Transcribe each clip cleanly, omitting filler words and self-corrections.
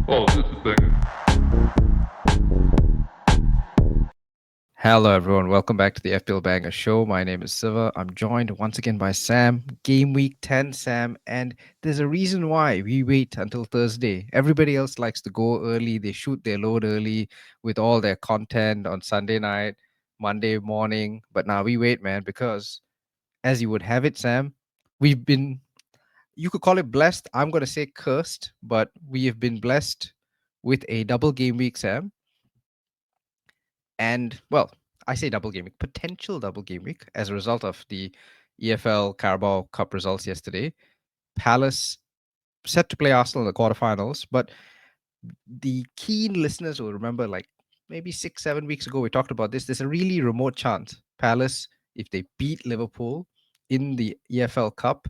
Oh, just a second. Hello, everyone. Welcome back to the FPL Banger Show. My name is Siva. I'm joined once again by Sam. Game week 10, Sam. And there's a reason why we wait until Thursday. Everybody else likes to go early. They shoot their load early with all their content on Sunday night, Monday morning. But now we wait, man, because as you would have it, Sam, we've been, you could call it blessed. I'm going to say cursed, but we have been blessed with a double game week, Sam. And well, I say double game week, potential double game week as a result of the EFL Carabao Cup results yesterday. Palace set to play Arsenal in the quarterfinals, but the keen listeners will remember, like maybe 6-7 weeks ago, we talked about this. There's a really remote chance Palace, if they beat Liverpool in the EFL Cup,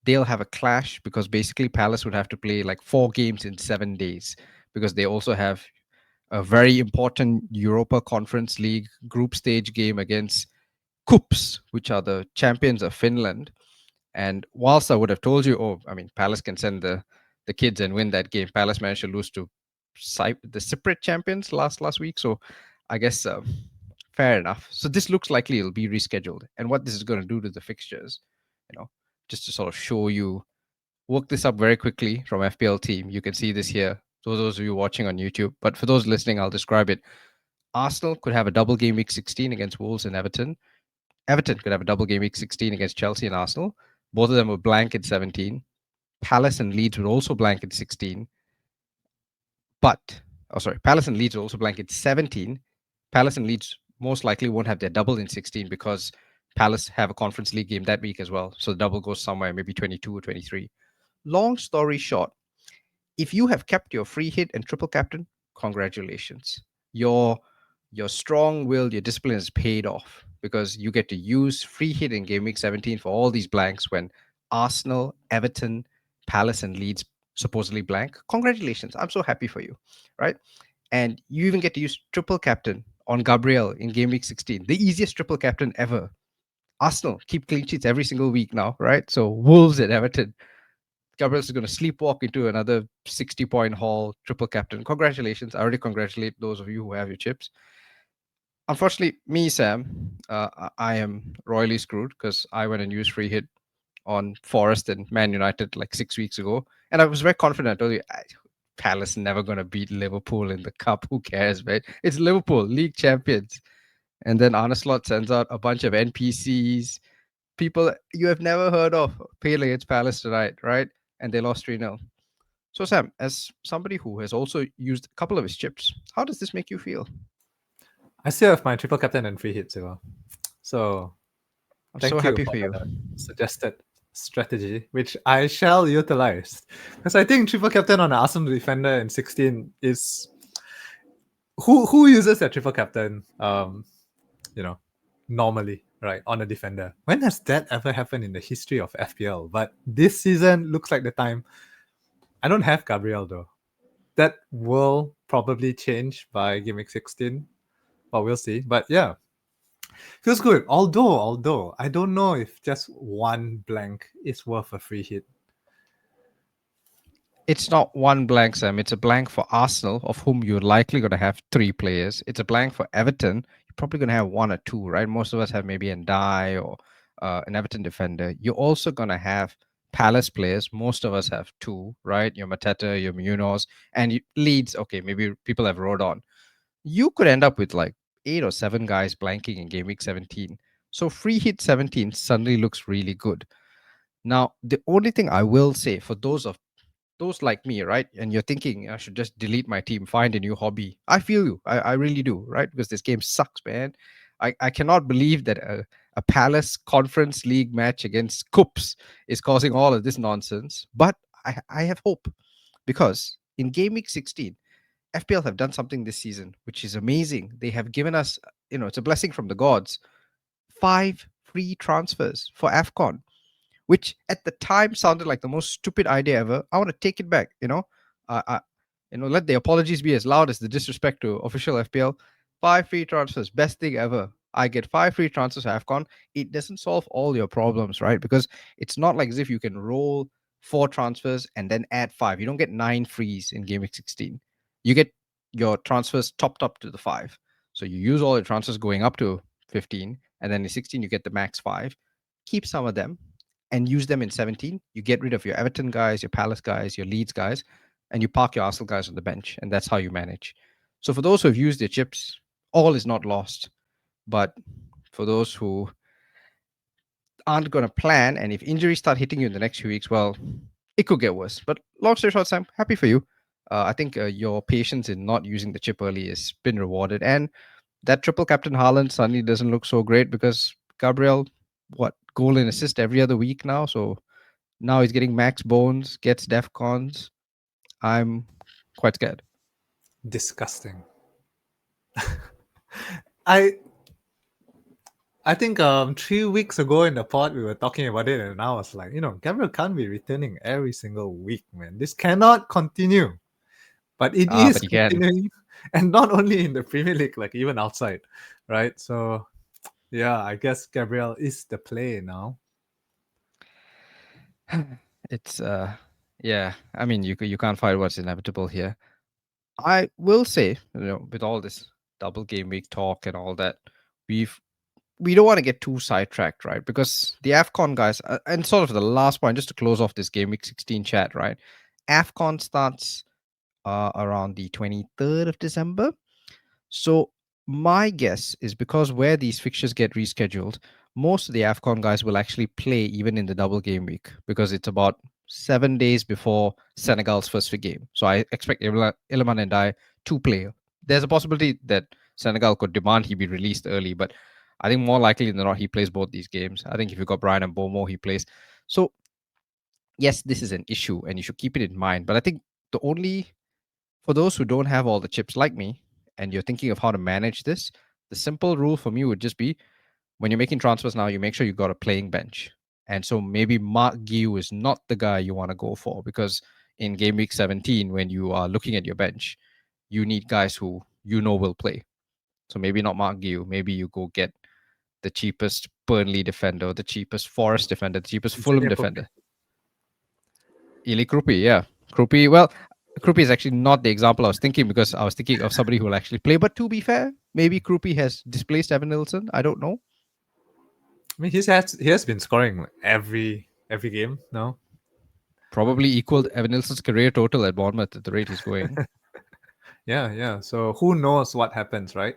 they'll have a clash because basically Palace would have to play like 4 games in 7 days because they also have a very important Europa Conference League group stage game against Kups, which are the champions of Finland. And whilst I would have told you, oh, I mean, Palace can send the kids and win that game, Palace managed to lose to the Cypriot champions last week. So I guess fair enough. So this looks likely it'll be rescheduled. And what this is going to do to the fixtures, just to sort of show you, work this up very quickly from FPL team. You can see this here. Those of you watching on YouTube, but for those listening, I'll describe it. Arsenal could have a double game week 16 against Wolves and Everton. Everton could have a double game week 16 against Chelsea and Arsenal. Both of them were blank in 17. Palace and Leeds would also blank in 16. Palace and Leeds would also blank in 17. Palace and Leeds most likely won't have their double in 16 because Palace have a Conference League game that week as well. So the double goes somewhere, maybe 22 or 23. Long story short, if you have kept your free hit and triple captain, congratulations. Your strong will, your discipline is paid off because you get to use free hit in game week 17 for all these blanks when Arsenal, Everton, Palace, and Leeds supposedly blank. Congratulations. I'm so happy for you. Right. And you even get to use triple captain on Gabriel in game week 16, the easiest triple captain ever. Arsenal keep clean sheets every single week now, right? So Wolves and Everton, Gabriel's is going to sleepwalk into another 60-point haul, triple captain. Congratulations. I already congratulate those of you who have your chips. Unfortunately, me, Sam, I am royally screwed because I went and used free hit on Forest and Man United like 6 weeks ago. And I was very confident. I told you, Palace never going to beat Liverpool in the cup. Who cares, right? It's Liverpool, league champions. And then Arne Slot sends out a bunch of NPCs, people you have never heard of, playing against Palace tonight, right? And they lost 3-0. So, Sam, as somebody who has also used a couple of his chips, how does this make you feel? I still have my triple captain and free hit, so I'm so thank you happy for for you. the suggested strategy, which I shall utilize. Because I think triple captain on an Arsenal defender in 16 is who uses that triple captain normally, right, on a defender. When has that ever happened in the history of FPL? But this season looks like the time. I don't have Gabriel though. That will probably change by game week 16. But we'll see. But yeah, feels good. Although I don't know if just one blank is worth a free hit. It's not one blank, Sam. It's a blank for Arsenal, of whom you're likely going to have 3 players. It's a blank for Everton. You're probably going to have 1 or 2, right? Most of us have maybe Ndai or an Everton defender. You're also going to have Palace players. Most of us have 2, right? Your Mateta, your Munoz, and Leeds. Okay, maybe people have Rodon. You could end up with like 8 or 7 guys blanking in game week 17. So free hit 17 suddenly looks really good. Now, the only thing I will say for those like me, right? And you're thinking I should just delete my team, find a new hobby. I feel you. I really do, right? Because this game sucks, man. I cannot believe that a Palace Conference League match against Cups is causing all of this nonsense. But I have hope because in game week 16, FPL have done something this season, which is amazing. They have given us, it's a blessing from the gods, 5 free transfers for AFCON, which at the time sounded like the most stupid idea ever. I want to take it back. Let the apologies be as loud as the disrespect to official FPL. 5 free transfers, best thing ever. I get 5 free transfers to AFCON. It doesn't solve all your problems, right? Because it's not like as if you can roll 4 transfers and then add 5. You don't get 9 frees in Game Week 16. You get your transfers topped up to the 5. So you use all your transfers going up to 15, and then in 16 you get the max 5. Keep some of them and use them in 17. You get rid of your Everton guys, your Palace guys, your Leeds guys, and you park your Arsenal guys on the bench, and that's how you manage. So for those who have used their chips, all is not lost. But for those who aren't going to plan, and if injuries start hitting you in the next few weeks, well, it could get worse. But long story short, Sam, happy for you. I think your patience in not using the chip early has been rewarded, and that triple captain Haaland suddenly doesn't look so great because Gabriel, what, goal and assist every other week now, so now he's getting max bones, gets def cons. I'm quite scared. Disgusting. I I think 3 weeks ago in the pod we were talking about it, and I was like, Gabriel can't be returning every single week, man. This cannot continue. But it is But he can. continuing, and not only in the Premier League, like even outside, right? So yeah, I guess Gabriel is the play now. It's yeah. I mean, you can't fight what's inevitable here. I will say, with all this double game week talk and all that, we don't want to get too sidetracked, right? Because the AFCON guys, and sort of the last point, just to close off this game week 16 chat, right? AFCON starts around the 23rd of December. So my guess is because where these fixtures get rescheduled, most of the AFCON guys will actually play even in the double game week because it's about 7 days before Senegal's first game. So I expect Iliman and I to play. There's a possibility that Senegal could demand he be released early, but I think more likely than not he plays both these games. I think if you've got Brian and Mbeumo, he plays. So yes, this is an issue and you should keep it in mind. But I think for those who don't have all the chips like me, and you're thinking of how to manage this, the simple rule for me would just be when you're making transfers now, you make sure you've got a playing bench. And so maybe Mark Guiu is not the guy you want to go for because in game week 17, when you are looking at your bench, you need guys who will play. So maybe not Mark Guiu. Maybe you go get the cheapest Burnley defender, the cheapest Forest defender, the cheapest Fulham defender. Ili Krupi, yeah. Krupi, well, Krupi is actually not the example I was thinking because I was thinking of somebody who will actually play. But to be fair, maybe Krupi has displaced Evan Nilsson. I don't know. I mean, he has been scoring every game now. Probably equaled Evan Nilsson's career total at Bournemouth at the rate he's going. Yeah. So who knows what happens, right?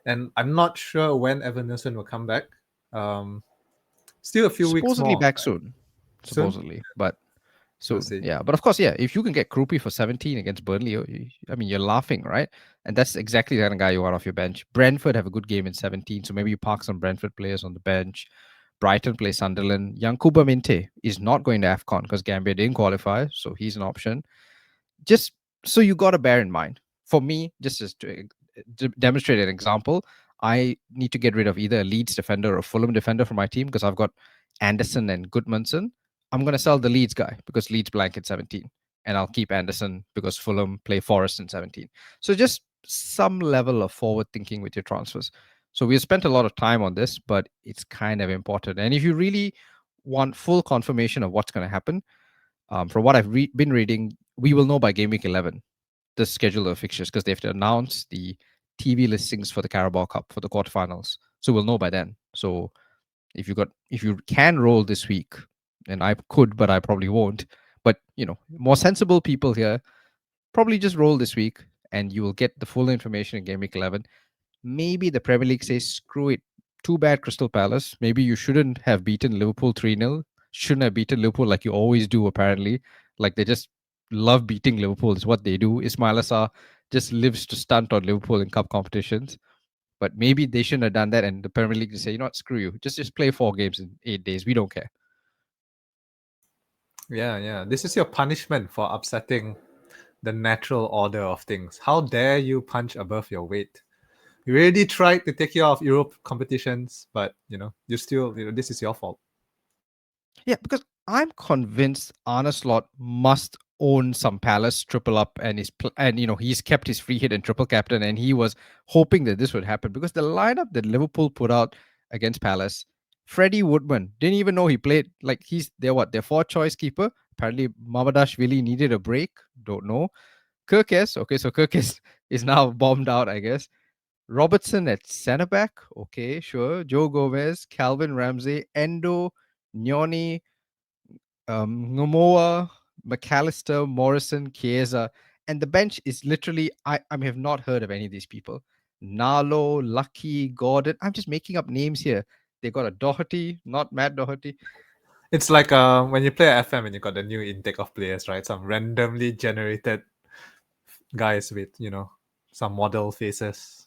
And I'm not sure when Evan Nilsson will come back. Still a few weeks Supposedly more. back soon. Supposedly, but We'll soon. see. Yeah, but of course, yeah. If you can get Krupi for 17 against Burnley, I mean, you're laughing, right? And that's exactly the kind of guy you want off your bench. Brentford have a good game in 17, so maybe you park some Brentford players on the bench. Brighton play Sunderland. Yankuba Minte is not going to AFCON because Gambia didn't qualify, so he's an option. Just so you got to bear in mind. For me, just as to demonstrate an example, I need to get rid of either a Leeds defender or a Fulham defender for my team because I've got Anderson and Goodmanson. I'm going to sell the Leeds guy because Leeds blanket 17. And I'll keep Anderson because Fulham play Forest in 17. So just some level of forward thinking with your transfers. So we've spent a lot of time on this, but it's kind of important. And if you really want full confirmation of what's going to happen, from what I've been reading, we will know by game week 11 the schedule of fixtures because they have to announce the TV listings for the Carabao Cup for the quarterfinals. So we'll know by then. So if you can roll this week, and I could, but I probably won't. But more sensible people here probably just roll this week, and you will get the full information in game week 11. Maybe the Premier League says screw it. Too bad, Crystal Palace. Maybe you shouldn't have beaten Liverpool 3-0. Shouldn't have beaten Liverpool like you always do, apparently. Like they just love beating Liverpool, is what they do. Ismail Assar just lives to stunt on Liverpool in cup competitions. But maybe they shouldn't have done that. And the Premier League just say, screw you. Just play 4 games in 8 days. We don't care. Yeah. This is your punishment for upsetting the natural order of things. How dare you punch above your weight? We already tried to take you off Europe competitions, but you still, this is your fault. Yeah, because I'm convinced Arne Slot must own some Palace triple up, and he's kept his free hit and triple captain, and he was hoping that this would happen because the lineup that Liverpool put out against Palace, Freddie Woodman didn't even know he played. Like their 4th choice keeper. Apparently, Mamadashvili needed a break. Don't know. Kirkes, okay, so Kirkes is now bombed out, I guess. Robertson at centre back, okay, sure. Joe Gomez, Calvin Ramsey, Endo, Nyoni, Ngumoa, McAllister, Morrison, Chiesa, and the bench is literally I have not heard of any of these people. Nalo, Lucky, Gordon. I'm just making up names here. They got a Doherty, not Matt Doherty. It's like when you play FM and you got the new intake of players, right? Some randomly generated guys with, some model faces.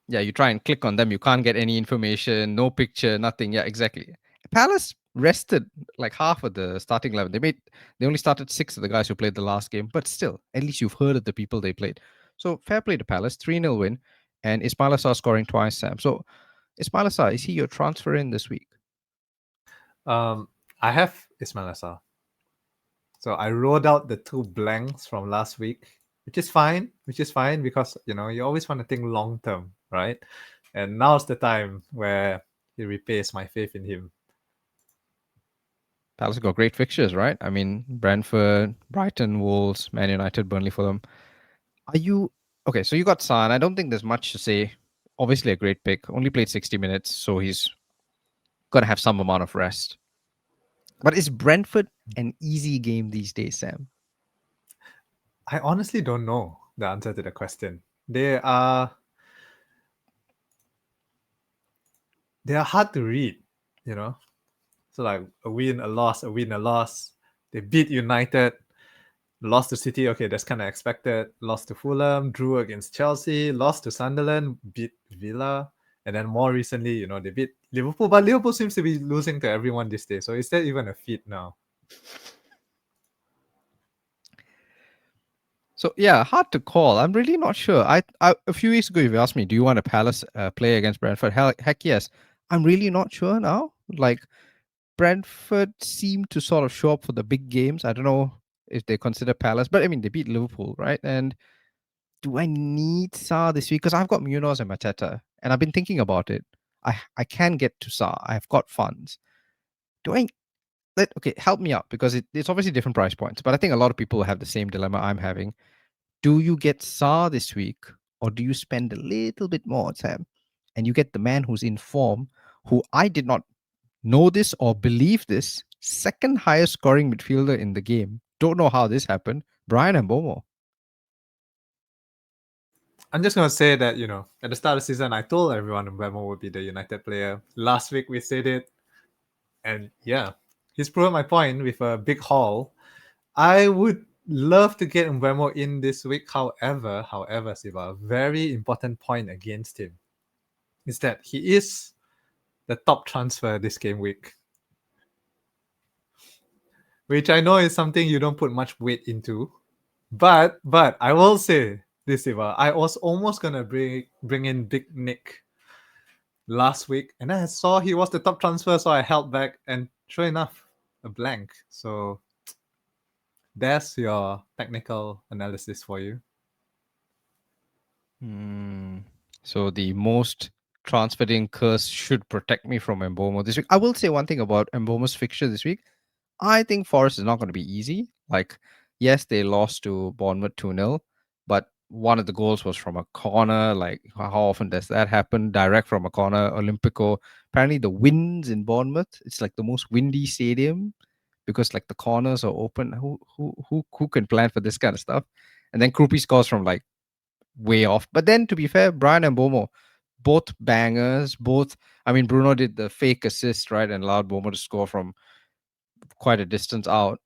Yeah, you try and click on them, you can't get any information, no picture, nothing. Yeah, exactly. Palace rested like half of the starting 11. They only started 6 of the guys who played the last game, but still, at least you've heard of the people they played. So fair play to Palace, 3-0 win, and Ismail Assar scoring twice, Sam. So Ismail Assar, is he your transfer in this week? I have Ismail Assar. So I wrote out the 2 blanks from last week, which is fine because, you always want to think long term, right? And now's the time where he repays my faith in him. Palace got great fixtures, right? I mean, Brentford, Brighton, Wolves, Man United, Burnley for them. Are you okay? So you got Son. I don't think there's much to say. Obviously, a great pick. Only played 60 minutes, so he's gonna have some amount of rest. But is Brentford an easy game these days, Sam? I honestly don't know the answer to the question. They are hard to read, you know. So like a win, a loss, a win, a loss. They beat United, lost to City. Okay, that's kind of expected. Lost to Fulham, drew against Chelsea, lost to Sunderland, beat Villa, and then more recently, they beat Liverpool. But Liverpool seems to be losing to everyone these days. So is that even a feat now? So yeah, hard to call. I'm really not sure. I a few weeks ago you asked me, do you want a Palace play against Brentford? Heck yes. I'm really not sure now. Like Brentford seem to sort of show up for the big games. I don't know if they consider Palace, but I mean they beat Liverpool, right? And do I need Sa this week? Because I've got Munoz and Mateta, and I've been thinking about it. I can get to Sa. I've got funds. Do I okay, help me out because it's obviously different price points, but I think a lot of people have the same dilemma I'm having. Do you get Sa this week, or do you spend a little bit more, Sam, and you get the man who's in form, who I did not know this or believe this, second highest scoring midfielder in the game. Don't know how this happened. Brian Mbeumo. I'm just gonna say that at the start of the season, I told everyone Mbeumo would be the United player. Last week we said it, and yeah, he's proven my point with a big haul. I would love to get Mbeumo in this week. However, Siva, a very important point against him is that he is the top transfer this game week, which I know is something you don't put much weight into. But I will say this, Siva, I was almost gonna bring in Big Nick last week, and then I saw he was the top transfer, so I held back, and sure enough, a blank. So that's your technical analysis for you. So the most transferring curse should protect me from Mbeumo this week. I will say one thing about Mbeumo's fixture this week. I think Forest is not going to be easy. Like, yes, they lost to Bournemouth 2-0, but one of the goals was from a corner. Like, how often does that happen? Direct from a corner. Olympico. Apparently, the winds in Bournemouth, it's like the most windy stadium because like the corners are open. Who can plan for this kind of stuff? And then Krupi scores from like way off. But then to be fair, Brian and Bomo, both bangers, both. I mean, Bruno did the fake assist, right, and allowed Bomo to score from quite a distance out.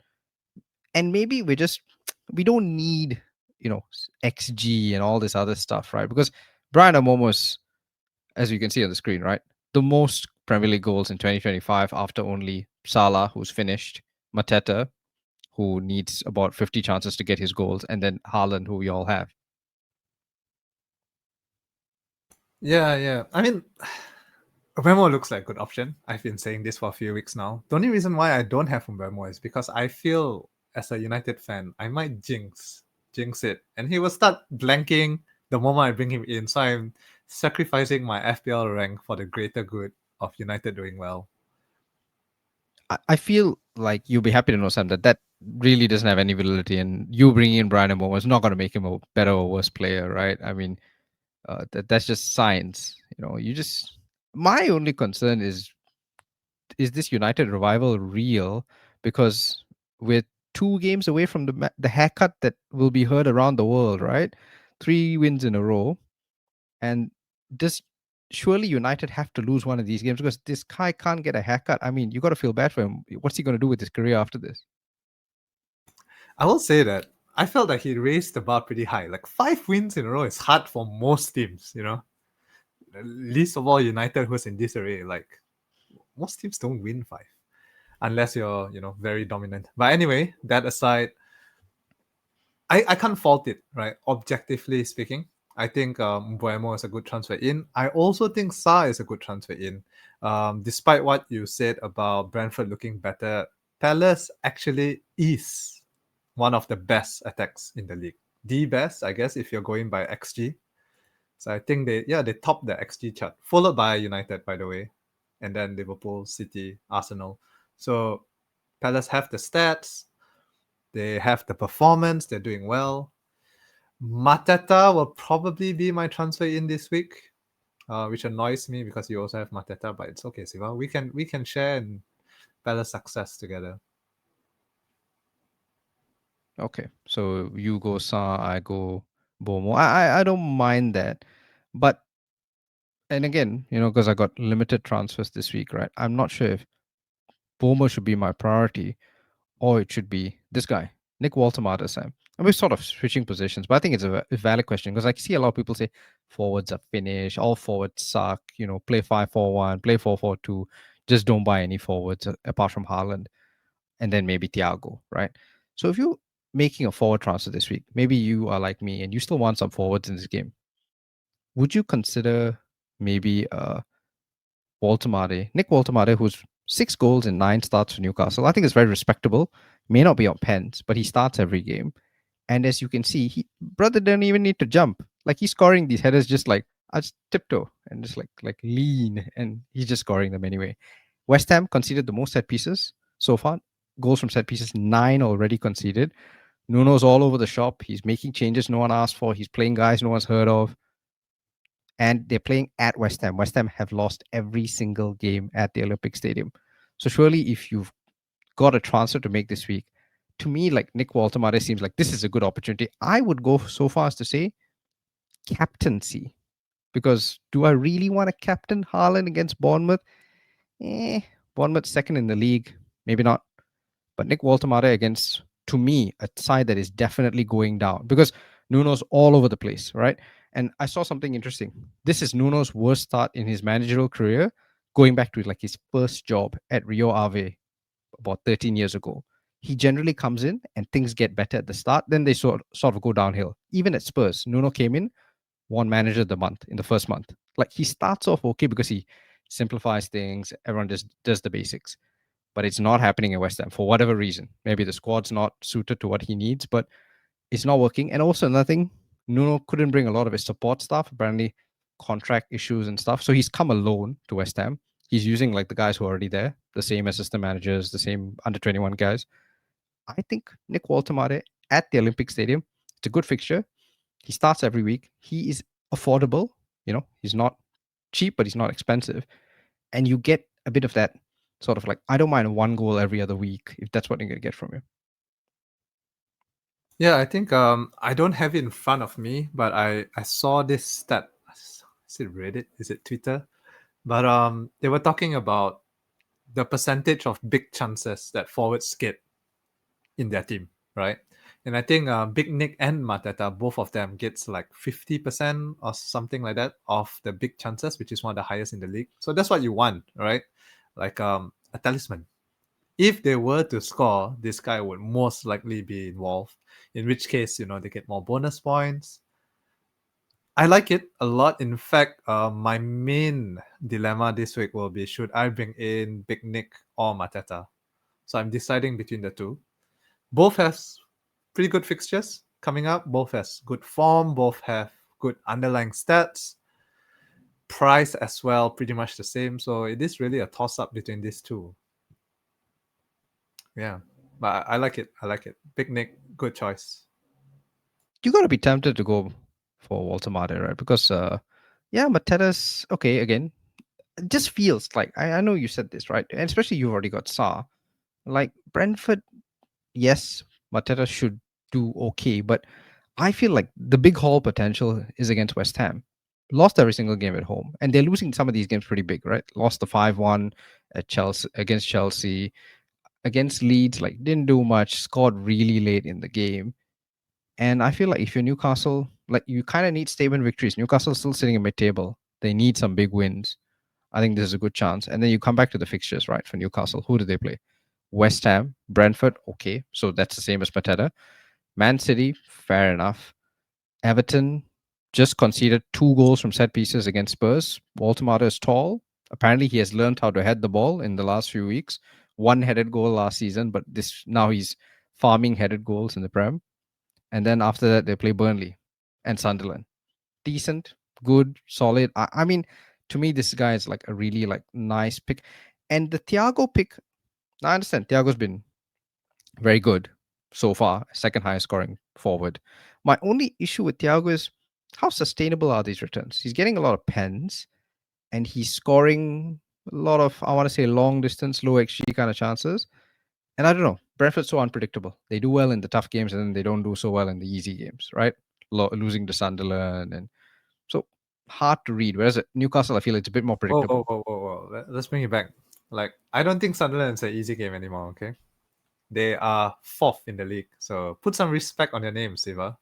And maybe we don't need XG and all this other stuff, right? Because Brian Amomo is, as you can see on the screen, right, the most Premier League goals in 2025 after only Salah, who's finished, Mateta, who needs about 50 chances to get his goals, and then Haaland, who we all have. Yeah. I mean, Mbeumo looks like a good option. I've been saying this for a few weeks now. The only reason why I don't have Mbeumo is because I feel, as a United fan, I might jinx it, and he will start blanking the moment I bring him in. So I'm sacrificing my FPL rank for the greater good of United doing well. I feel like you'll be happy to know, Sam, that really doesn't have any validity, and you bringing in Brian Mbeumo is not going to make him a better or worse player, right? I mean, that's just science. You just my only concern is this United revival real? Because we're 2 games away from the haircut that will be heard around the world, right? 3 wins in a row, and does surely United have to lose one of these games because this guy can't get a haircut? I mean, you got to feel bad for him. What's he going to do with his career after this? I will say that I felt that he raised the bar pretty high. Like 5 wins in a row is hard for most teams, Least of all United, who's in disarray. Like most teams don't win 5 unless you're, very dominant. But anyway, that aside, I can't fault it, right? Objectively speaking, I think Mbeumo is a good transfer in. I also think Sa is a good transfer in. Despite what you said about Brentford looking better, Palace actually is one of the best attacks in the league. The best, I guess, if you're going by XG. So I think they top the XG chart, followed by United, by the way, and then Liverpool, City, Arsenal. So Palace have the stats, they have the performance, they're doing well. Mateta will probably be my transfer in this week, which annoys me because you also have Mateta, but it's okay, Siva. We can share and Palace success together. Okay, so you go Sa, I go Bomo. I don't mind that, but and again, because I got limited transfers this week, right? I'm not sure if Bomo should be my priority or it should be this guy, Nick Walter Sam. And we're sort of switching positions, but I think it's a valid question because I see a lot of people say forwards are finished, all forwards suck, play 5-4-1, play 4-4-2, just don't buy any forwards apart from Haaland and then maybe Thiago, right? So if you're making a forward transfer this week, maybe you are like me and you still want some forwards in this game, would you consider maybe Nick Walter, who's 6 goals in 9 starts for Newcastle? I think it's very respectable. May not be on pens, but he starts every game. And as you can see, brother didn't even need to jump. Like he's scoring these headers just like I just tiptoe and just like lean, and he's just scoring them anyway. West Ham conceded the most set pieces so far. Goals from set pieces, 9 already conceded. Nuno's all over the shop. He's making changes no one asked for. He's playing guys no one's heard of. And they're playing at West Ham. West Ham have lost every single game at the Olympic Stadium. So surely if you've got a transfer to make this week, to me, like Nick Walter seems like this is a good opportunity. I would go so far as to say captaincy. Because do I really want to captain Haaland against Bournemouth? Bournemouth second in the league. Maybe not. But Nick Walter against, to me, a side that is definitely going down because Nuno's all over the place, right? And I saw something interesting. This is Nuno's worst start in his managerial career, going back to like his first job at Rio Ave about 13 years ago. He generally comes in and things get better at the start, then they sort of go downhill. Even at Spurs, Nuno came in, won manager of the month in the first month. Like he starts off okay because he simplifies things, everyone just does the basics, but it's not happening in West Ham for whatever reason. Maybe the squad's not suited to what he needs, but it's not working. And also another thing, Nuno couldn't bring a lot of his support staff, apparently contract issues and stuff. So he's come alone to West Ham. He's using like the guys who are already there, the same assistant managers, the same under 21 guys. I think Nick Walter at the Olympic Stadium, it's a good fixture. He starts every week. He is affordable. He's not cheap, but he's not expensive. And you get a bit of that sort of like, I don't mind 1 goal every other week if that's what you're going to get from him. Yeah, I think I don't have it in front of me, but I saw this stat. Is it Reddit? Is it Twitter? But they were talking about the percentage of big chances that forwards get in their team, right? And I think Big Nick and Mateta, both of them gets like 50% or something like that of the big chances, which is one of the highest in the league. So that's what you want, right? Like a talisman. If they were to score, this guy would most likely be involved. In which case, they get more bonus points. I like it a lot. In fact, my main dilemma this week will be should I bring in Big Nick or Mateta? So I'm deciding between the two. Both has pretty good fixtures coming up. Both has good form. Both have good underlying stats. Price as well, pretty much the same. So it is really a toss up between these two. Yeah. But I like it. I like it. Big Nick, good choice. You got to be tempted to go for Walter Mate, right? Because yeah, Mateta's okay again. It just feels like I know you said this, right? And especially you've already got Sa. Like Brentford, yes, Mateta should do okay, but I feel like the big haul potential is against West Ham. Lost every single game at home, and they're losing some of these games pretty big, right? Lost the 5-1 at Chelsea against Chelsea, against Leeds, like didn't do much, scored really late in the game. And I feel like if you're Newcastle, like you kind of need statement victories. Newcastle's still sitting in mid-table. They need some big wins. I think this is a good chance. And then you come back to the fixtures, right? For Newcastle, who do they play? West Ham, Brentford, okay. So that's the same as Mateta. Man City, fair enough. Everton just conceded 2 goals from set pieces against Spurs. Walter is tall. Apparently, he has learned how to head the ball in the last few weeks. One headed goal last season, but this now he's farming headed goals in the Prem. And then after that, they play Burnley and Sunderland. Decent, good, solid. I mean, to me, this guy is like a really like nice pick. And the Thiago pick, I understand Thiago's been very good so far, second highest scoring forward. My only issue with Thiago is how sustainable are these returns? He's getting a lot of pens and he's scoring a lot of, I want to say, long distance, low XG kind of chances. And I don't know, Brentford's so unpredictable. They do well in the tough games and then they don't do so well in the easy games, right? Losing to Sunderland. And so hard to read. Whereas at Newcastle, I feel it's a bit more Whoa, whoa, predictable. whoa, whoa, whoa. Let's bring it back. Like, I don't think Sunderland's an easy game anymore, okay? They are fourth in the league. So put some respect on your name, Siva.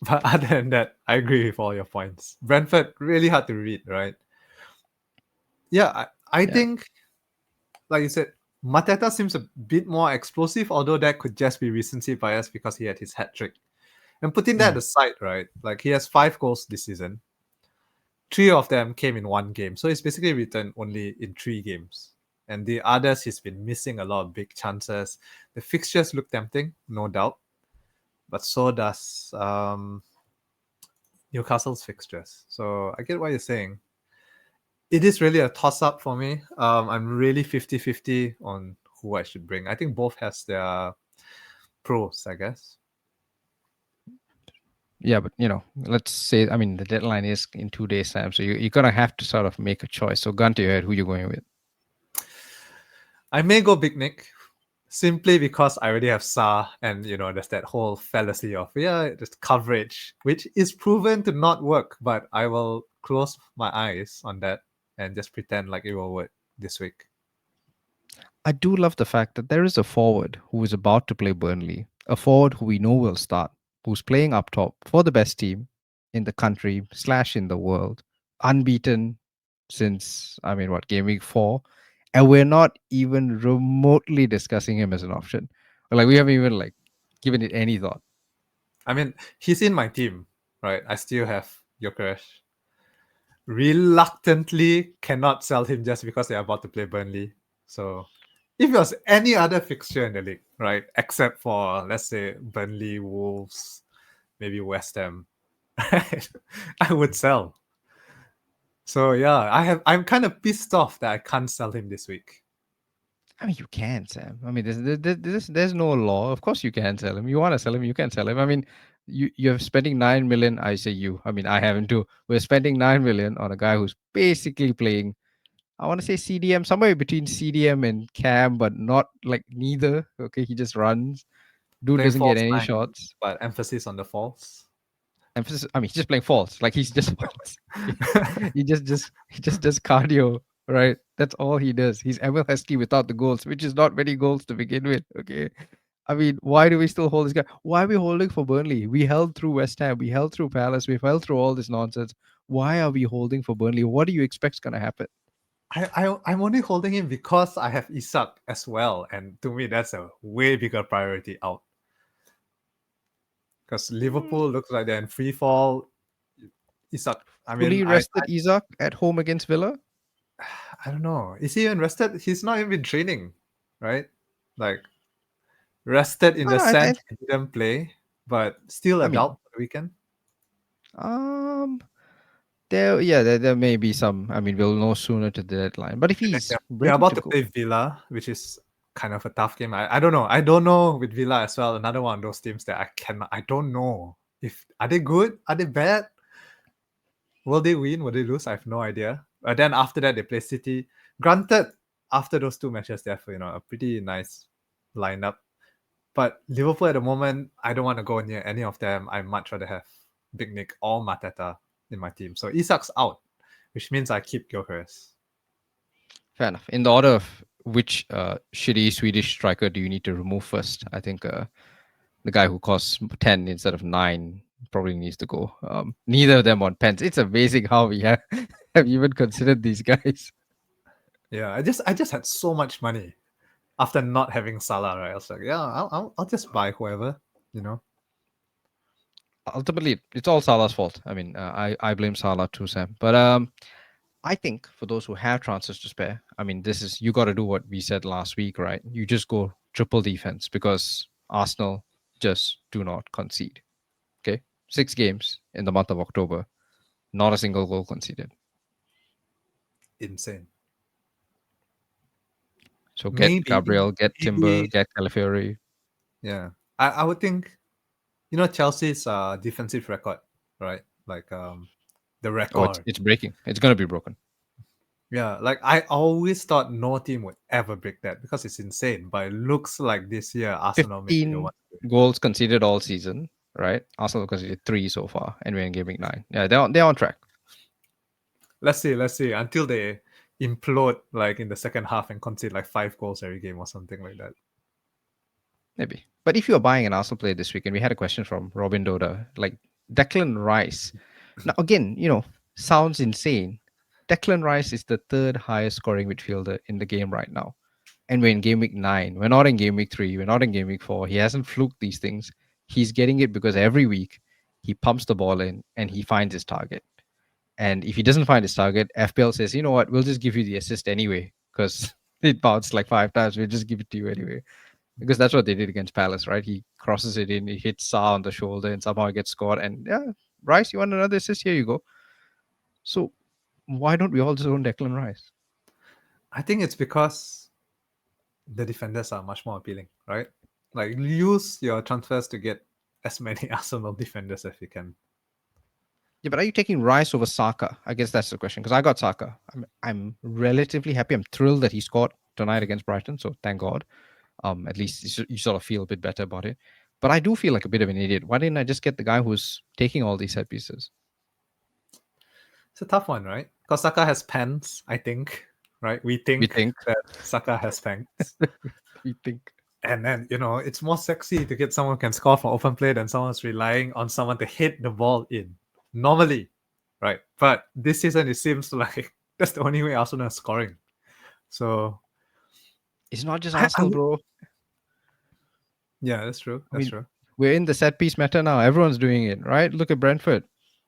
But other than that, I agree with all your points. Brentford, really hard to read, right? Yeah, I Yeah. think, like you said, Mateta seems a bit more explosive, although that could just be recency bias because he had his hat trick. And putting that Mm. aside, right? Like he has 5 goals this season. 3 of them came in one game. So he's basically returned only in 3 games. And the others, he's been missing a lot of big chances. The fixtures look tempting, no doubt. But so does Newcastle's fixtures. So I get what you're saying. It is really a toss-up for me. I'm really 50-50 on who I should bring. I think both has their pros, I guess. Yeah, but let's say, I mean, the deadline is in 2 days' time, so you're gonna have to sort of make a choice. So, gun to your head, who you're going with? I may go Big Nick simply because I already have Sa, and there's that whole fallacy of just coverage, which is proven to not work. But I will close my eyes on that and just pretend like it will work this week. I do love the fact that there is a forward who is about to play Burnley, a forward who we know will start, who's playing up top for the best team in the country / in the world, unbeaten since, I mean, what, game week 4, and we're not even remotely discussing him as an option. Like we haven't even like given it any thought. I mean, he's in my team, right? I still have Gyökeres. Reluctantly cannot sell him just because they're about to play Burnley. So if it was any other fixture in the league, right, except for let's say Burnley, Wolves, maybe West Ham, right, I would sell. So yeah, I'm kind of pissed off that I can't sell him this week. I mean, you can, Sam. I mean, there's no law. Of course, you can sell him. You want to sell him, you can sell him. I mean, you're spending 9 million. I say you. I mean, I haven't too. We're spending 9 million on a guy who's basically playing. I want to say CDM, somewhere between CDM and Cam, but not like neither. Okay, he just runs. Dude Playing doesn't get false any nine, shots. but emphasis on the false. Emphasis. I mean, he's just playing false. Like he's just false. He just does cardio, right? That's all he does. He's Emil Heskey without the goals, which is not many goals to begin with. Okay. I mean, why do we still hold this guy? Why are we holding for Burnley? We held through West Ham. We held through Palace. We held through all this nonsense. Why are we holding for Burnley? What do you expect is going to happen? I'm only holding him because I have Isak as well, and to me that's a way bigger priority out. Because Liverpool looks like they're in free fall. Isak, I mean, Fully rested Isaac at home against Villa? I don't know. Is he even rested? He's not even training, right? Like rested in No, the no, sense he didn't play, but still I a mean, doubt for the weekend. um, there may be some. I mean, we'll know sooner to the deadline. But if And then he's they're ready about to to go, play Villa, which is kind of a tough game. I don't know. I don't know with Villa as well. Another one of those teams that I don't know if are they good, are they bad, will they win, will they lose? I have no idea. But then after that they play City. Granted, after those two matches, they have a pretty nice lineup. But Liverpool at the moment, I don't want to go near any of them. I much rather have Big Nick or Mateta in my team. So Isak's out, which means I keep Gyökeres. fair enough. In the order of which shitty Swedish striker do you need to remove first? I think the guy who costs 10 instead of 9 probably needs to go. Neither of them on pens. It's amazing how we have even considered these guys. Yeah, I just had so much money after not having Salah, right? I was like, yeah, I'll just buy whoever, you know. Ultimately, it's all Salah's fault. I mean, I blame Salah too, Sam. But I think for those who have transfers to spare, I mean, this is you got to do what we said last week, right? You just go triple defense because Arsenal just do not concede. Okay, 6 games in the month of October, not a single goal conceded. Insane. So get Maybe, Gabriel, get Timber, maybe, get Calafiori. yeah. I would think, Chelsea's defensive record, right? Like the Oh, it's record. it's breaking. It's gonna be broken. Yeah, like I always thought no team would ever break that because it's insane. But it looks like this year Arsenal may be the 15 one to do it. goals conceded all season, right? Arsenal conceded 3 so far, and we're in game week 9. Yeah, they're on track. Let's see. Until they implode like in the second half and concede like 5 goals every game or something like that. Maybe. But if you're buying an Arsenal player this week, and we had a question from Robin Doda, like Declan Rice. Now, again, sounds insane. Declan Rice is the third highest scoring midfielder in the game right now. And we're in game week 9. We're not in game week 3. We're not in game week 4. He hasn't fluked these things. He's getting it because every week he pumps the ball in and he finds his target. And if he doesn't find his target, FPL says, you know what, we'll just give you the assist anyway because it bounced like 5 times. We'll just give it to you anyway because that's what they did against Palace, right? He crosses it in, he hits Sa on the shoulder, and somehow it gets scored. And yeah, Rice, you want another assist? Here you go. So why don't we all just own Declan Rice? I think it's because the defenders are much more appealing, right? Like use your transfers to get as many Arsenal defenders as you can. Yeah, but are you taking Rice over Saka? I guess that's the question because I got Saka. I'm relatively happy. I'm thrilled that he scored tonight against Brighton. So thank God. At least you sort of feel a bit better about it. But I do feel like a bit of an idiot. Why didn't I just get the guy who's taking all these set pieces? It's a tough one, right? Because Saka has pants, I think, right? We We think think. that Saka has pants. We think. And then, it's more sexy to get someone who can score from open play than someone's relying on someone to hit the ball in. Normally, right? But this season, it seems like that's the only way Arsenal is scoring. So, It's not just I Arsenal, would, bro. yeah, that's true. I That's mean, true. we're in the set piece meta now. Everyone's doing it, right? Look at Brentford.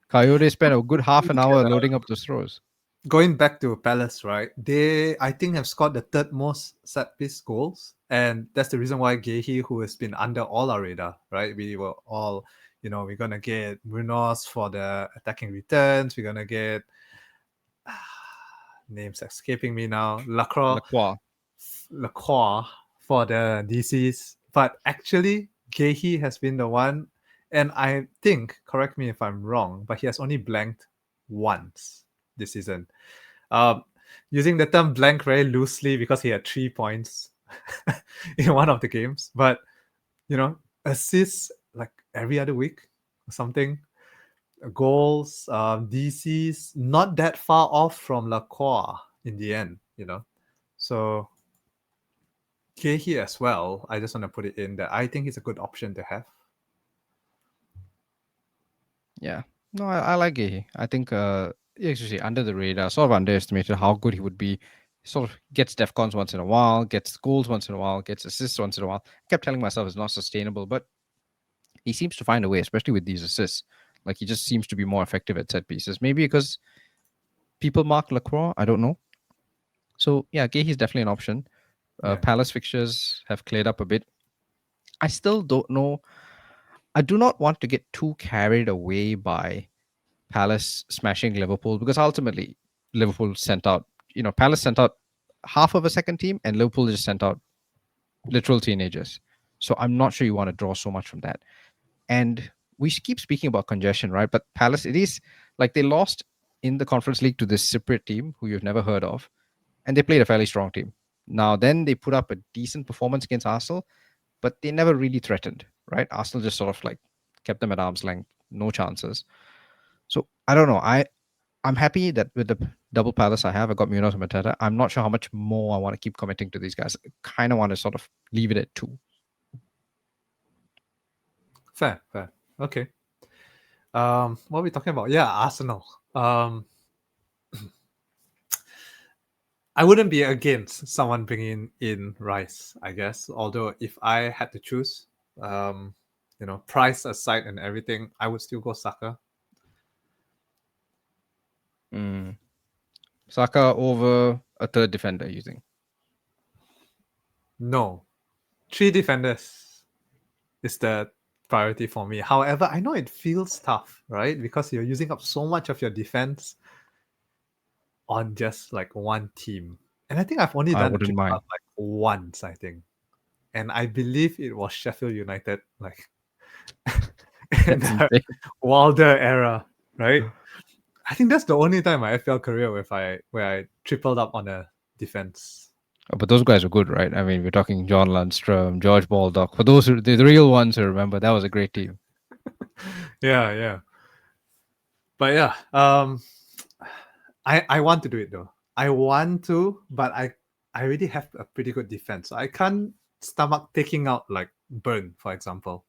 Coyote spent a good half an Look hour at, loading up those throws. going back to Palace, right? They, I think, have scored the third most set piece goals, and that's the reason why Gehi, who has been under all our radar, right? We were all, we're gonna get Munoz for the attacking returns. We're gonna get names escaping me now. Lacroix. Lacroix for the DCs, but actually Gehi has been the one, and I think, correct me if I'm wrong, but he has only blanked once this season. Um, Using the term blank very loosely because he had 3 points in one of the games, but assists like every other week or something. Goals, DCs, not that far off from Lacroix in the end. So Kehi as well. I just want to put it in that I think he's a good option to have. Yeah. No, I like Gehi. I think actually under the radar, sort of underestimated how good he would be. Sort of gets defcons once in a while, gets goals once in a while, gets assists once in a while. Kept telling myself it's not sustainable, but he seems to find a way, especially with these assists. Like he just seems to be more effective at set pieces. Maybe because people mark Lacroix. I don't know. So yeah, Gehi is definitely an option. Yeah. Palace fixtures have cleared up a bit. I still don't know. I do not want to get too carried away by Palace smashing Liverpool, because ultimately Liverpool sent out, Palace sent out half of a second team and Liverpool just sent out literal teenagers. So I'm not sure you want to draw so much from that. And we keep speaking about congestion, right? But Palace, it is like they lost in the Conference League to this Cypriot team who you've never heard of, and they played a fairly strong team. Now, then they put up a decent performance against Arsenal, but they never really threatened, right? Arsenal just sort of like kept them at arm's length, no chances. So I don't know. I'm happy that with the double Palace I got Munoz and Mateta. I'm not sure how much more I want to keep committing to these guys. I kind of want to sort of leave it at 2. Fair. Okay. What are we talking about? Yeah, Arsenal. I wouldn't be against someone bringing in Rice, I guess. Although if I had to choose, price aside and everything, I would still go Saka. Saka over a third defender, you think? No, 3 defenders is the priority for me. However, I know it feels tough, right? Because you're using up so much of your defense on just like one team. And I think I've only I done the wouldn't triple mind. up like once, I think. And I believe it was Sheffield United, like in That's the insane. Wilder era, right? I think that's the only time my FPL career where I tripled up on a defense. But those guys were good, right? I mean, we're talking John Lundstrom, George Baldock. For those who, the real ones who remember, that was a great team. Yeah. But yeah, I want to do it though. I want to, but I already have a pretty good defense. So I can't stomach taking out like Burn, for example.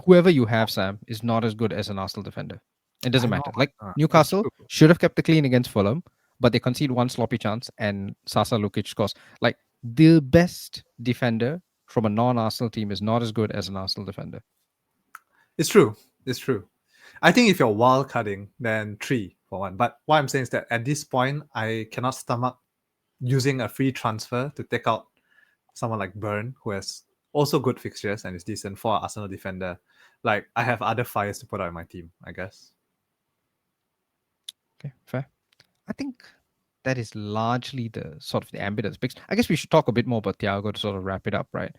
Whoever you have, Sam, is not as good as an Arsenal defender. It doesn't I know. matter. Like It's Newcastle true. should have kept the clean against Fulham, but they concede one sloppy chance and Sasa Lukic scores. Like the best defender from a non-Arsenal team is not as good as an Arsenal defender. It's true. It's true. I think if you're wild cutting, then 3 for 1. But what I'm saying is that at this point, I cannot stomach using a free transfer to take out someone like Burn, who has also good fixtures and is decent for an Arsenal defender. Like, I have other fires to put out in my team, I guess. Okay, fair. I think that is largely the sort of the ambit of the picks. I guess we should talk a bit more about Thiago to sort of wrap it up, right?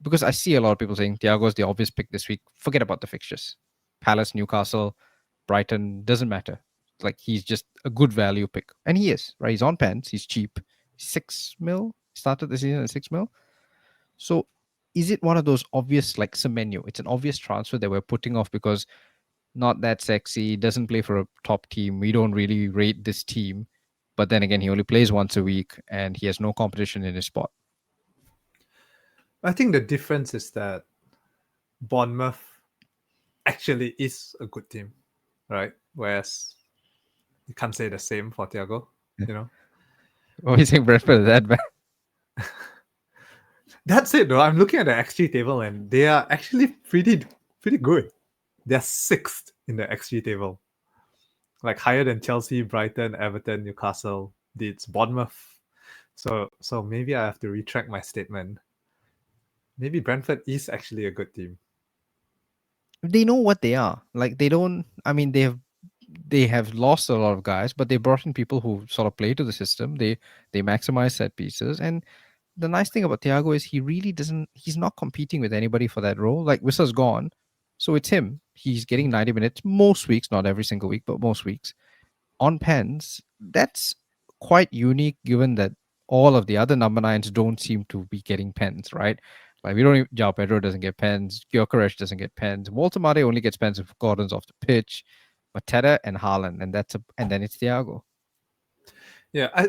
Because I see a lot of people saying Thiago is the obvious pick this week. Forget about the fixtures. Palace, Newcastle, Brighton, doesn't matter. Like he's just a good value pick. And he is, right? He's on pens, he's cheap. 6 mil, started the season at 6 mil. So is it one of those obvious like Semenyo? It's an obvious transfer that we're putting off because not that sexy, doesn't play for a top team. We don't really rate this team. But then again, he only plays once a week and he has no competition in his spot. I think the difference is that Bournemouth actually is a good team, right? Whereas you can't say the same for Thiago, you know? Oh, you think Brentford is that bad? That's it, though. I'm looking at the XG table and they are actually pretty good. They're 6th in the XG table. Like higher than Chelsea, Brighton, Everton, Newcastle, Leeds, Bournemouth. So maybe I have to retract my statement. Maybe Brentford is actually a good team. They know what they are. Like they don't. I mean, they have lost a lot of guys, but they brought in people who sort of play to the system. They maximize set pieces, and the nice thing about Thiago is he really doesn't. He's not competing with anybody for that role. Like Wissa's gone, so it's him. He's getting 90 minutes most weeks, not every single week, but most weeks on pens. That's quite unique, given that all of the other number 9s don't seem to be getting pens, right? Like we don't even, Jao Pedro doesn't get pens, Gyökeres doesn't get pens, Walter Mate only gets pens if Gordon's off the pitch, Mateta and Haaland, and then it's Thiago. Yeah,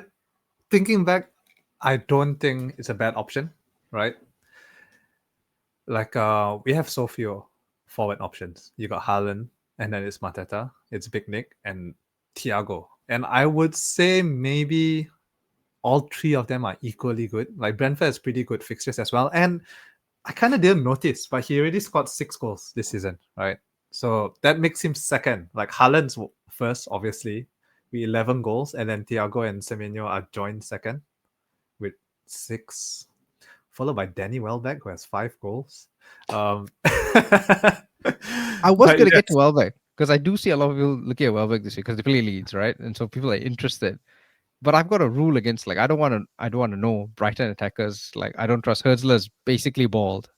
thinking back, I don't think it's a bad option, right? Like we have so few forward options. You got Haaland, and then it's Mateta, it's Big Nick, and Thiago. And I would say maybe all 3 of them are equally good. Like Brentford has pretty good fixtures as well. And I kind of didn't notice, but he already scored 6 goals this season, right? So that makes him second. Like Haaland's first, obviously, with 11 goals, and then Thiago and Semenyo are joined second with 6, followed by Danny Welbeck, who has 5 goals. I was But going to yes, get to Welbeck. Because I do see a lot of people looking at Welbeck this year because they play Leeds, right? And so people are interested. But I've got a rule against like I don't want to know Brighton attackers. Like I don't trust Hurtzler's basically bald,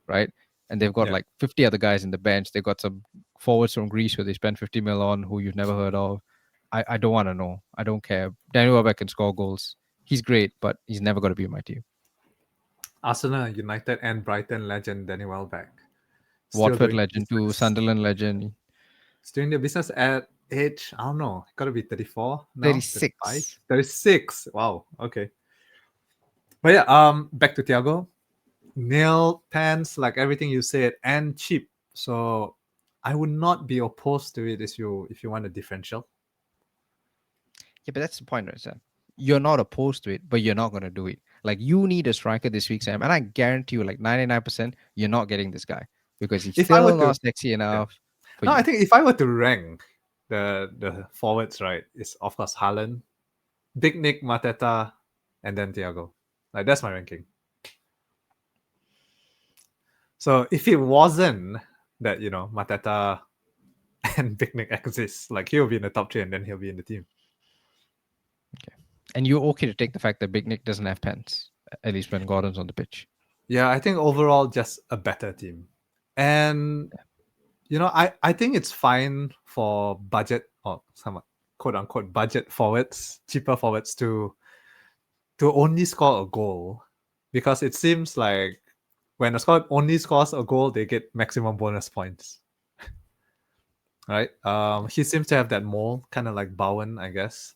right? And they've got Yeah. like 50 other guys in the bench. They've got some forwards from Greece who they spent 50 mil on who you've never heard of. I don't want to know. I don't care. Daniel Welbeck can score goals. He's great, but he's never going to be my team. Arsenal, United, and Brighton legend Danny Welbeck still Watford doing the legend to business. Sunderland legend. Still doing the business at age, I don't know, gotta be 34 now, 35, 36. 36. Wow, okay. But yeah, back to Thiago. Nail pants, like everything you said, and cheap. So I would not be opposed to it if you want a differential. Yeah, but that's the point, right, Sam? You're not opposed to it, but you're not going to do it. Like, you need a striker this week, Sam. And I guarantee you, like 99%, you're not getting this guy because he's If I were still to, not sexy yeah. enough for No, I you. think if I were to rank the forwards, right, it's of course Haaland, Big Nick, Mateta, and then Thiago. Like that's my ranking. So if it wasn't that Mateta and Big Nick exists, like he'll be in the top three and then he'll be in the team. Okay. And you're okay to take the fact that Big Nick doesn't have pants, at least when Gordon's on the pitch. Yeah, I think overall just a better team. And I think it's fine for budget or some quote unquote budget forwards, cheaper forwards to only score a goal, because it seems like when a squad only scores a goal, they get maximum bonus points. Right? He seems to have that mold, kind of like Bowen, I guess.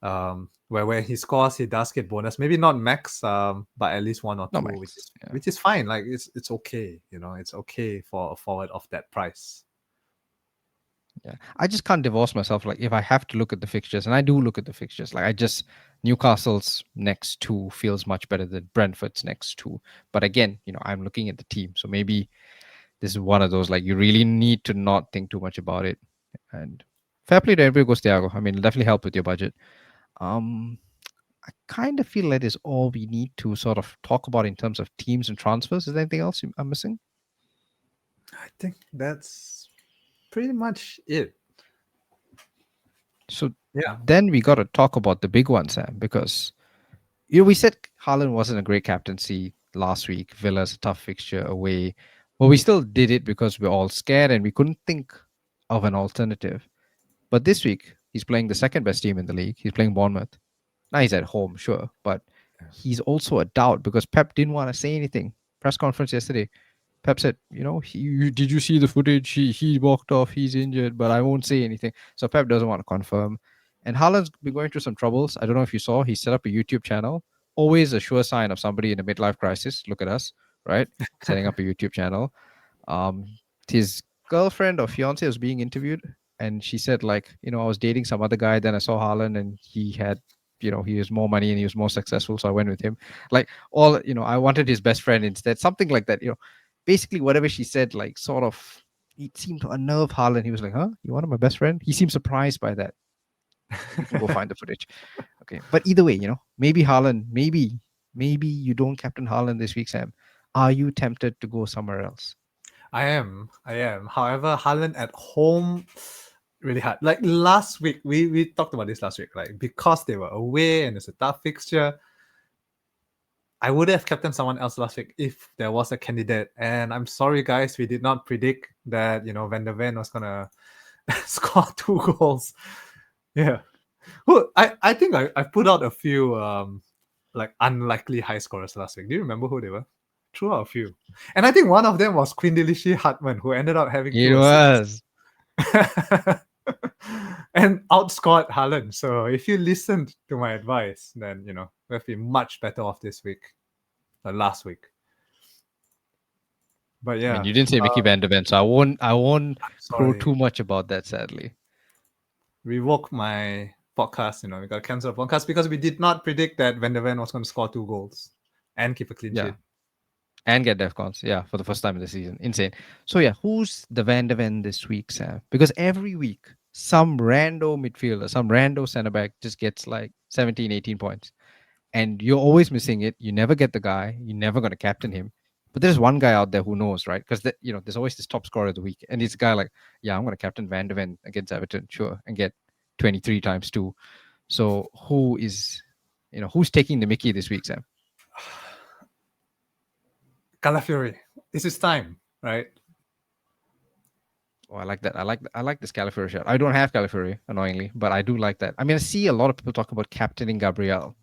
Where when he scores, he does get bonus. Maybe not max, but at least one or Not two, which max. is Yeah. which is fine. Like it's okay. It's okay for a forward of that price. Yeah. I just can't divorce myself. Like, if I have to look at the fixtures, and I do look at the fixtures, like, Newcastle's next two feels much better than Brentford's next two. But again, I'm looking at the team. So maybe this is one of those, like, you really need to not think too much about it. And fair play to everybody goes Thiago. I mean, it'll definitely help with your budget. Um, I kind of feel that is all we need to sort of talk about in terms of teams and transfers. Is there anything else I'm missing? I think that's pretty much it. So Yeah. then we got to talk about the big one, Sam, because we said Haaland wasn't a great captaincy last week. Villa's a tough fixture away, but we still did it because we're all scared and we couldn't think of an alternative. But this week he's playing the second best team in the league. He's playing Bournemouth. Now he's at home, sure, but he's also a doubt because Pep didn't want to say anything. Press conference yesterday, Pep said, did you see the footage? He walked off. He's injured, but I won't say anything. So Pep doesn't want to confirm. And Haaland's been going through some troubles. I don't know if you saw. He set up a YouTube channel. Always a sure sign of somebody in a midlife crisis. Look at us, right? Setting up a YouTube channel. Um, his girlfriend or fiance was being interviewed, and she said, like, I was dating some other guy. Then I saw Haaland, and he had, he has more money and he was more successful, so I went with him. Like, all, I wanted his best friend instead. Something like that. Basically whatever she said, like, sort of, it seemed to unnerve Haaland. He was like, huh? You wanted my best friend? He seemed surprised by that. You can go find the footage. Okay. But either way, maybe Haaland, maybe you don't captain Haaland this week, Sam. Are you tempted to go somewhere else? I am. However, Haaland at home, really hard. Like last week, we talked about this last week. Like because they were away and it's a tough fixture, I would have captained someone else last week if there was a candidate. And I'm sorry, guys, we did not predict that Van der Ven was gonna score 2 goals. Yeah. Well, I think I put out a few like unlikely high scorers last week. Do you remember who they were? Threw out a few. And I think one of them was Quindilishi Hartman, who ended up having It 2 assists. was. And outscored Haaland. So if you listened to my advice, then we'll be much better off this week than last week. But I yeah, mean, you didn't say Mickey Van der Ven, so I won't crow sorry, too much about that, sadly. revoke my podcast. We got to cancel the podcast because we did not predict that Van der Ven was going to score 2 goals and keep a clean Yeah. sheet. And get DEFCONs, yeah, for the first time in the season. Insane. So yeah, who's the Van der Ven this week, Sam? Because every week, some rando midfielder, some rando center back just gets like 17, 18 points. And you're always missing it. You never get the guy. You're never going to captain him. But there's one guy out there who knows, right? Because there's always this top scorer of the week, and it's a guy like, yeah, I'm going to captain Van de Ven against Everton, sure, and get 23 times 2. So who's taking the Mickey this week, Sam? Calafiori. This is time, right? Oh, I like that. I like this Calafiori shot. I don't have Calafiori, annoyingly, but I do like that. I mean, I see a lot of people talk about captaining Gabriel,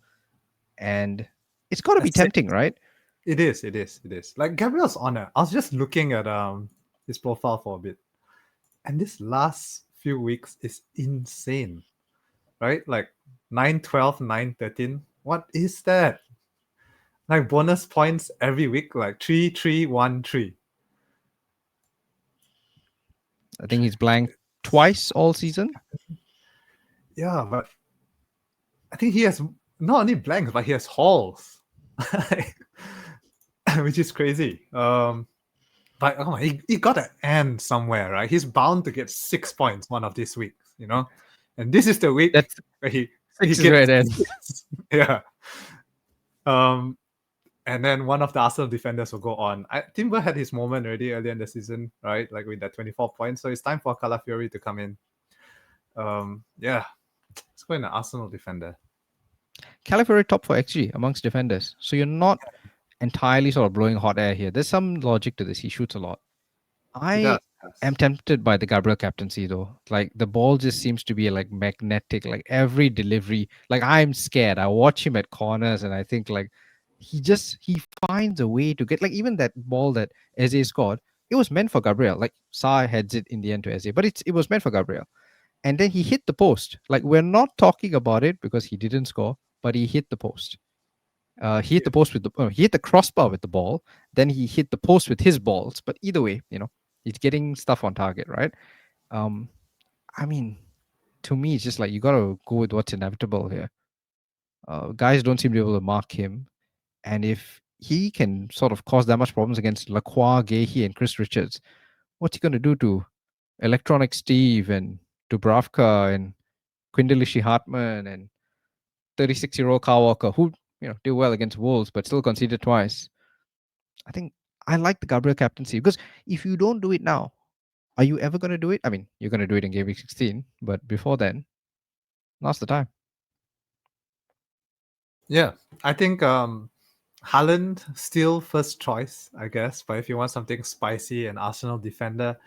and it's got to be That's it. tempting, right? It is. Like Gabriel's on it. I was just looking at his profile for a bit, and this last few weeks is insane, right? Like 9, 12, 9, 13. What is that? Like bonus points every week, like 3, 3, 1, 3. I think he's blanked twice all season. Yeah, but I think he has not only blanks, but he has hauls, which is crazy. But he got to end somewhere, right? He's bound to get 6 points one of these weeks, And this is the week That's where he 6 is gets where it ends. yeah. And then one of the Arsenal defenders will go on. Timber had his moment already earlier in the season, right? Like with that 24 points. So it's time for Calafiori to come in. Yeah, let's go in an Arsenal defender. Calafiori top for XG amongst defenders. So you're not entirely sort of blowing hot air here. There's some logic to this. He shoots a lot. I am tempted by the Gabriel captaincy though. Like the ball just seems to be like magnetic. Like every delivery, like I'm scared. I watch him at corners and I think like he finds a way to get, like, even that ball that Eze scored. It was meant for Gabriel. Like Sa heads it in the end to Eze, but it was meant for Gabriel. And then he hit the post. Like we're not talking about it because he didn't score, but he hit the post. He hit the post with he hit the crossbar with the ball. Then he hit the post with his balls. But either way, he's getting stuff on target, right? I mean, to me, it's just like you got to go with what's inevitable here. Guys don't seem to be able to mark him, and if he can sort of cause that much problems against Lacroix, Gahey, and Chris Richards, what's he going to do to Electronic Steve and Dubravka and Quindelishi Hartman and 36-year-old Kyle Walker, who did well against Wolves but still conceded twice? I think I like the Gabriel captaincy because if you don't do it now, are you ever going to do it? I mean, you're going to do it in GW16, but before then, now's the time. Yeah, I think Haaland still first choice, I guess. But if you want something spicy, an Arsenal defender,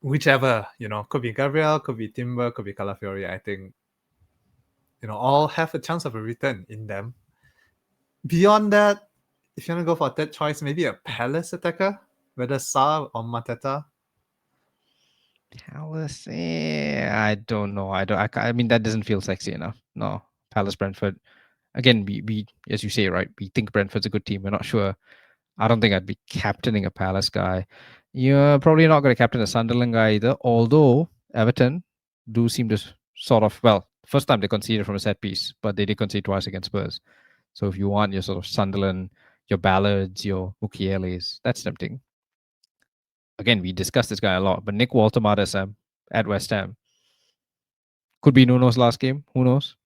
whichever, could be Gabriel, could be Timber, could be Calafiori. I think, all have a chance of a return in them. Beyond that, if you want to go for a third choice, maybe a Palace attacker, whether Sa or Mateta. Palace, I don't know. I mean, that doesn't feel sexy enough. No, Palace, Brentford. Again, we as you say, right? We think Brentford's a good team. We're not sure. I don't think I'd be captaining a Palace guy. You're probably not going to captain a Sunderland guy either. Although Everton do seem to sort of, well, first time they conceded from a set piece, but they did concede twice against Spurs. So if you want your sort of Sunderland, your Ballards, your Mukieles, that's tempting. Again, we discussed this guy a lot, but Nick Walter Sam at West Ham could be Nuno's last game. Who knows?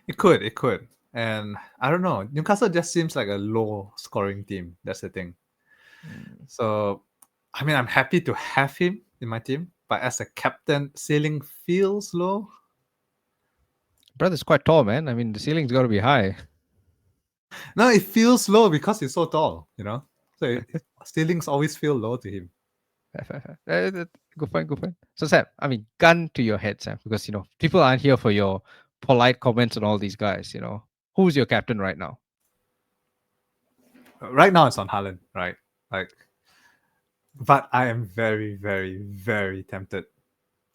It could. And I don't know. Newcastle just seems like a low scoring team. That's the thing. So, I mean, I'm happy to have him in my team, but as a captain, ceiling feels low. Brother's quite tall, man. I mean, the ceiling's got to be high. No, it feels low because he's so tall, So ceilings always feel low to him. Good point. So, Sam, I mean, gun to your head, Sam, because people aren't here for your polite comments on all these guys. Who's your captain right now? Right now, it's on Haaland, right? But I am very, very, very tempted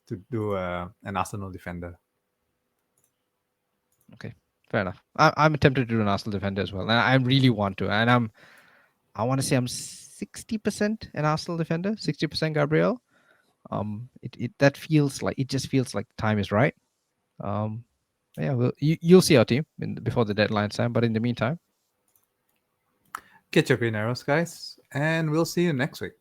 to do an Arsenal defender. Okay, fair enough. I'm tempted to do an Arsenal defender as well, and I really want to. And I want to say I'm 60% an Arsenal defender, 60% Gabriel. That feels like, it just feels like the time is right. Yeah, well, you'll see our team before the deadline, Sam. But in the meantime, Get your green arrows, guys, and we'll see you next week.